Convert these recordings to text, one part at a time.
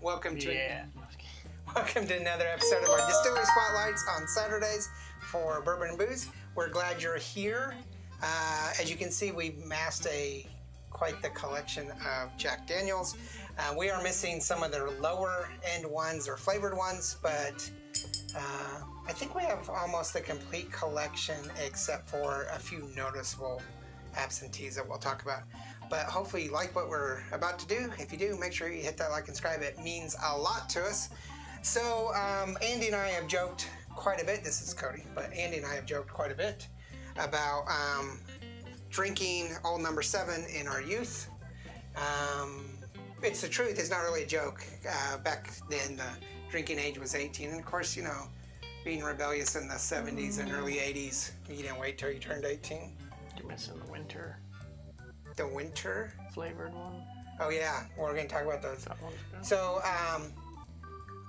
Welcome to Yeah. welcome to another episode of our Distillery Spotlights on Saturdays for Bourbon and Booze. We're glad you're here. As you can see, we've massed quite the collection of Jack Daniels. We are missing some of their lower end ones or flavored ones, but I think we have almost the complete collection except for a few noticeable absentees that we'll talk about. But hopefully you like what we're about to do. If you do, make sure you hit that like and subscribe. It means a lot to us. So Andy and I have joked quite a bit. This is Cody, but Andy and I have joked quite a bit about drinking Old Number 7 in our youth. It's the truth. It's not really a joke. Back then, the drinking age was 18. And of course, you know, being rebellious in the 70s and early 80s, you didn't wait till you turned 18. You're missing the winter The winter? flavored one. Oh yeah, we're going to talk about those. That one's good. So,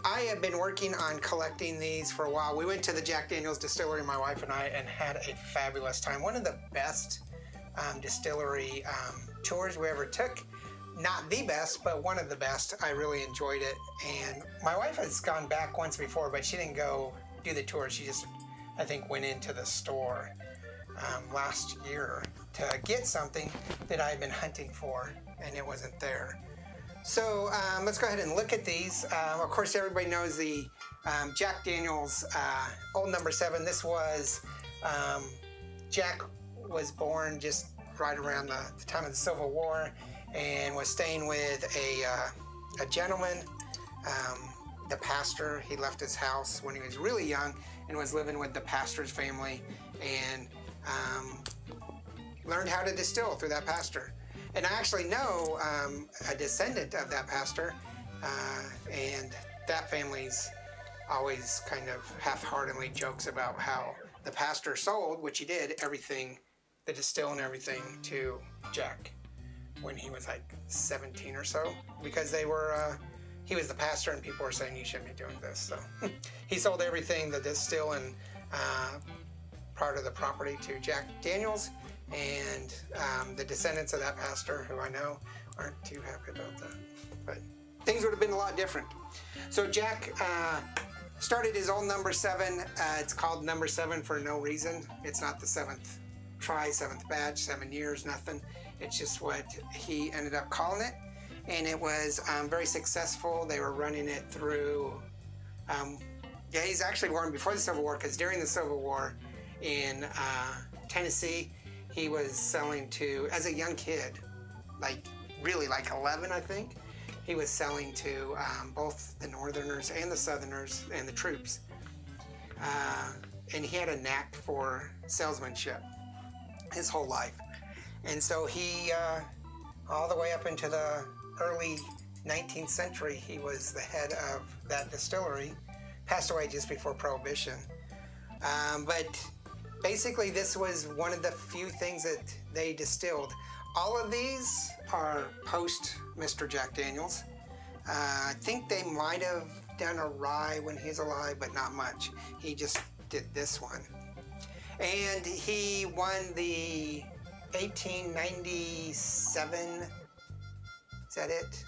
I have been working on collecting these for a while. We went to the Jack Daniels distillery, my wife and I, and had a fabulous time. One of the best distillery tours we ever took. Not the best, but one of the best. I really enjoyed it. And my wife has gone back once before, but she didn't go do the tour. She just, I think, went into the store last year to get something that I had been hunting for, and it wasn't there. So let's go ahead and look at these. Of course, everybody knows the Jack Daniels Old Number 7. This was, Jack was born just right around the time of the Civil War and was staying with a gentleman, the pastor. He left his house when he was really young and was living with the pastor's family and learned how to distill through that pastor. And I actually know a descendant of that pastor, and that family's always kind of half-heartedly jokes about how the pastor sold, which he did, everything, the distill and everything, to Jack when he was like 17 or so, because they were, he was the pastor and people were saying you shouldn't be doing this. So he sold everything, the distill and part of the property, to Jack Daniels. And the descendants of that pastor, who I know aren't too happy about that, but things would have been a lot different. So Jack started his Old Number 7. It's called Number 7 for no reason. It's not the 7th try, 7th batch, 7 years, nothing. It's just what he ended up calling it. And it was very successful. They were running it through, yeah, he's actually born before the Civil War, because during the Civil War in Tennessee, he was selling to, as a young kid, like really like 11, I think, he was selling to both the Northerners and the Southerners and the troops. And he had a knack for salesmanship his whole life. And so he, all the way up into the early 19th century, he was the head of that distillery, passed away just before Prohibition. But basically, this was one of the few things that they distilled. All of these are post Mr. Jack Daniels. I think they might have done a rye when he's alive, but not much. He just did this one. And he won the 1897, is that it?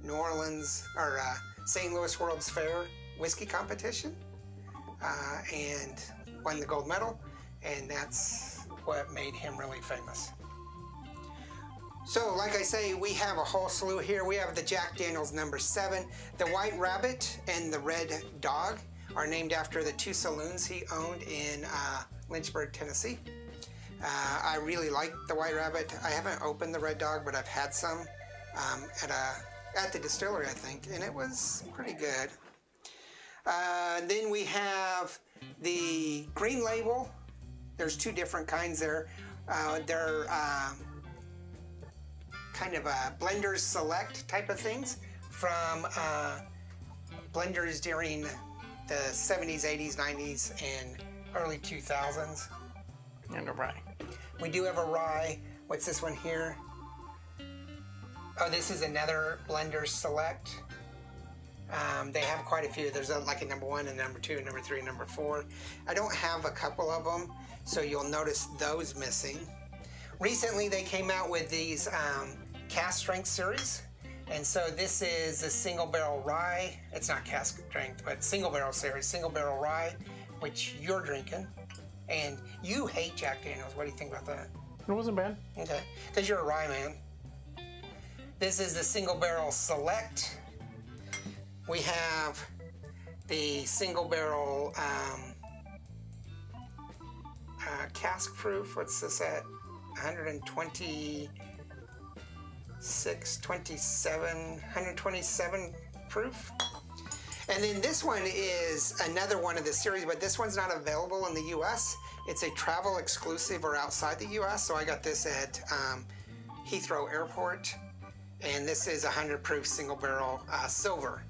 New Orleans, or St. Louis World's Fair whiskey competition, and won the gold medal. And that's what made him really famous. So, like I say, we have a whole slew here. We have the Jack Daniels Number 7. The White Rabbit and the Red Dog are named after the two saloons he owned in Lynchburg, Tennessee. I really like the White Rabbit. I haven't opened the Red Dog, but I've had some at the distillery, I think, and it was pretty good. Then we have the Green Label. There's two different kinds there. They're kind of Blenders Select type of things from blenders during the 70s, 80s, 90s, and early 2000s. And a rye. We do have a rye. What's this one here? Oh, this is another Blenders Select. They have quite a few. There's like a number 1, and number 2, and number 3, and number 4. I don't have a couple of them, so you'll notice those missing. Recently, they came out with these cast strength series, And so this is a single barrel rye. It's not cask strength, but single barrel series, single barrel rye, which you're drinking. And you hate Jack Daniels. What do you think about that? It wasn't bad. Okay, because you're a rye man. This is the single barrel select. We have the single barrel cask proof. What's this at? 127 proof. And then this one is another one of the series, but this one's not available in the U.S. It's a travel exclusive or outside the U.S. So I got this at Heathrow Airport. And this is 100 proof single barrel silver.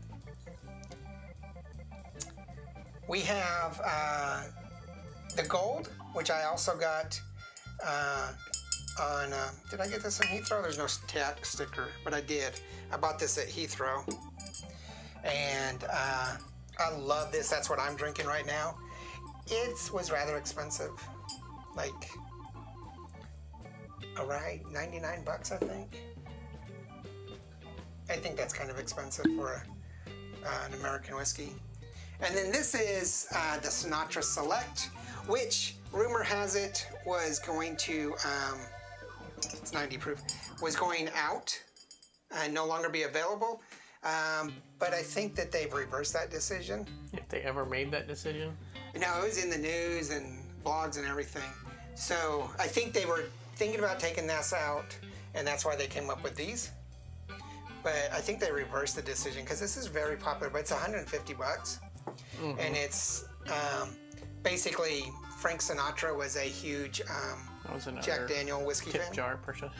We have the gold, which I also got on, did I get this in Heathrow? There's no tag sticker, but I did. I bought this at Heathrow. And I love this. That's what I'm drinking right now. It was rather expensive. Like, around 99 bucks, I think. I think that's kind of expensive for an American whiskey. And then this is the Sinatra Select, which rumor has it was going to, it's 90 proof, was going out and no longer be available. But I think that they've reversed that decision. If they ever made that decision? No, it was in the news and blogs and everything. So I think they were thinking about taking this out, and that's why they came up with these. But I think they reversed the decision because this is very popular, but it's 150 bucks. Mm-hmm. And it's basically Frank Sinatra was a huge Jack Daniel whiskey fan. Tip jar purchase.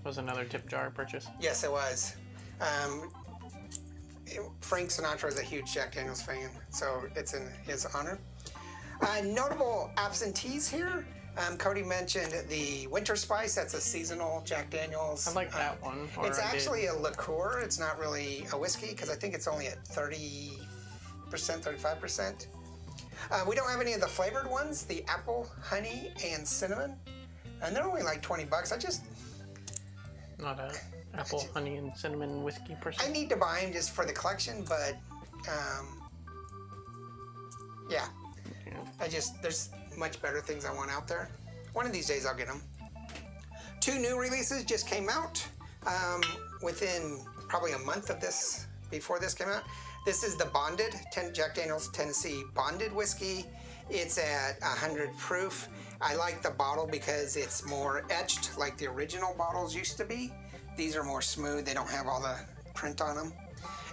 Was another tip jar purchase? Yes, it was. Frank Sinatra is a huge Jack Daniels fan, so it's in his honor. Notable absentees here. Cody mentioned the Winter Spice. That's a seasonal Jack Daniels. I like that one. It's actually a liqueur. It's not really a whiskey because I think it's only at 30%, 35%. We don't have any of the flavored ones, the apple, honey, and cinnamon. And they're only like 20 bucks. Not a apple, honey, and cinnamon whiskey person. I need to buy them just for the collection, but yeah. There's much better things I want out there. One of these days I'll get them. 2 new releases just came out within probably a month of this, before this came out. This is the Bonded, Jack Daniel's Tennessee Bonded Whiskey. It's at 100 proof. I like the bottle because it's more etched like the original bottles used to be. These are more smooth. They don't have all the print on them.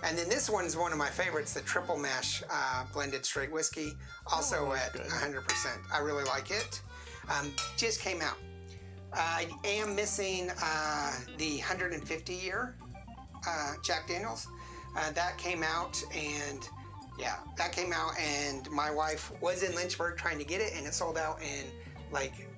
And then this one's one of my favorites, the Triple Mash Blended Straight Whiskey, also at 100%. I really like it. Just came out. I am missing the 150 year Jack Daniels. That came out, and yeah, that came out, and my wife was in Lynchburg trying to get it, and it sold out in like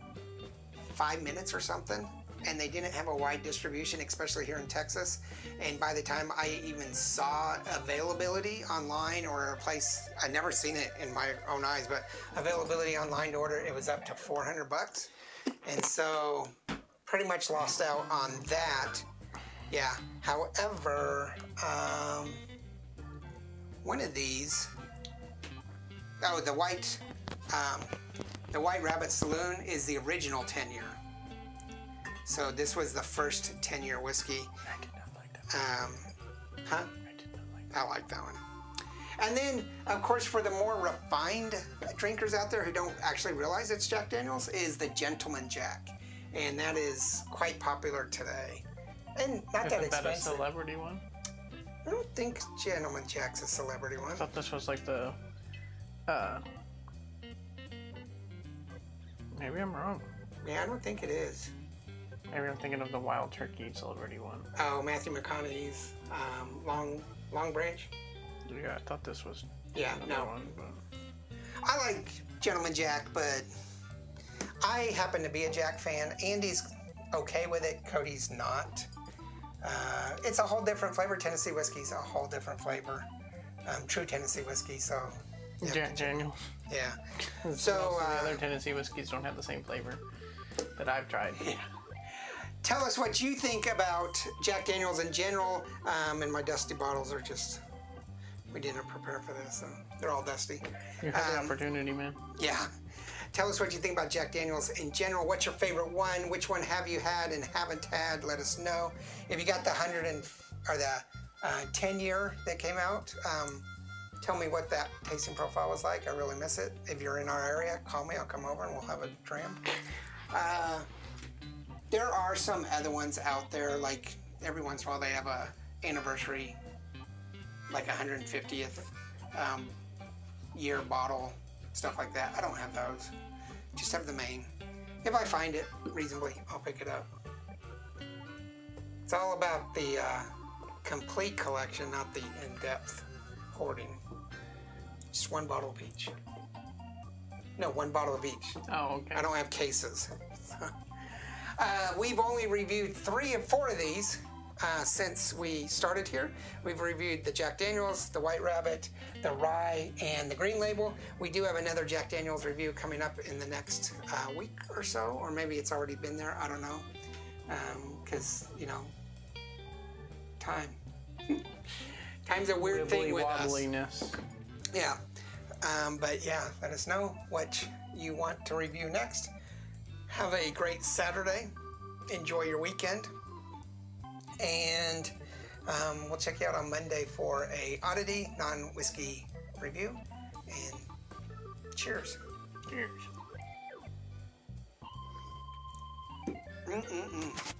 5 minutes or something. And they didn't have a wide distribution, especially here in Texas. And by the time I even saw availability online or a place, I'd never seen it in my own eyes, but availability online to order, it was up to 400 bucks. And so pretty much lost out on that. Yeah. However, one of these, the White Rabbit Saloon is the original 10-year. So this was the first 10-year whiskey. I did not like that one. Huh? I did not like that. I like that one. And then, of course, for the more refined drinkers out there who don't actually realize it's Jack Daniels, is the Gentleman Jack. And that is quite popular today. And not that expensive. Is that a celebrity one? I don't think Gentleman Jack's a celebrity one. I thought this was like the... maybe I'm wrong. Yeah, I don't think it is. Maybe I'm thinking of the Wild Turkey celebrity one. Oh, Matthew McConaughey's Long Branch? Yeah, I thought this was another one. But... I like Gentleman Jack, but I happen to be a Jack fan. Andy's okay with it. Cody's not. It's a whole different flavor. Tennessee whiskey's a whole different flavor. True Tennessee whiskey, so... Yeah. Jack Daniels. Yeah. So the other Tennessee whiskeys don't have the same flavor that I've tried. Yeah. Tell us what you think about Jack Daniels in general. And my dusty bottles are just, we didn't prepare for this, so they're all dusty. You had the opportunity, man. Yeah. Tell us what you think about Jack Daniels in general. What's your favorite one? Which one have you had and haven't had? Let us know. If you got the 10-year that came out, tell me what that tasting profile was like. I really miss it. If you're in our area, call me. I'll come over and we'll have a dram. There are some other ones out there, like every once in a while they have a anniversary, like 150th year bottle, stuff like that. I don't have those. Just have the main. If I find it reasonably, I'll pick it up. It's all about the complete collection, not the in-depth hoarding. Just one bottle of each. No, one bottle of each. Oh, okay. I don't have cases. We've only reviewed 3 or 4 of these since we started here. We've reviewed the Jack Daniels, the White Rabbit, the Rye, and the Green Label. We do have another Jack Daniels review coming up in the next week or so, or maybe it's already been there. I don't know. Because, you know, time. Time's a weird thing with wobbliness. us. Yeah. But yeah, let us know what you want to review next. Have a great Saturday. Enjoy your weekend. And we'll check you out on Monday for a oddity non-whiskey review. And cheers. Cheers. Mm-mm-mm.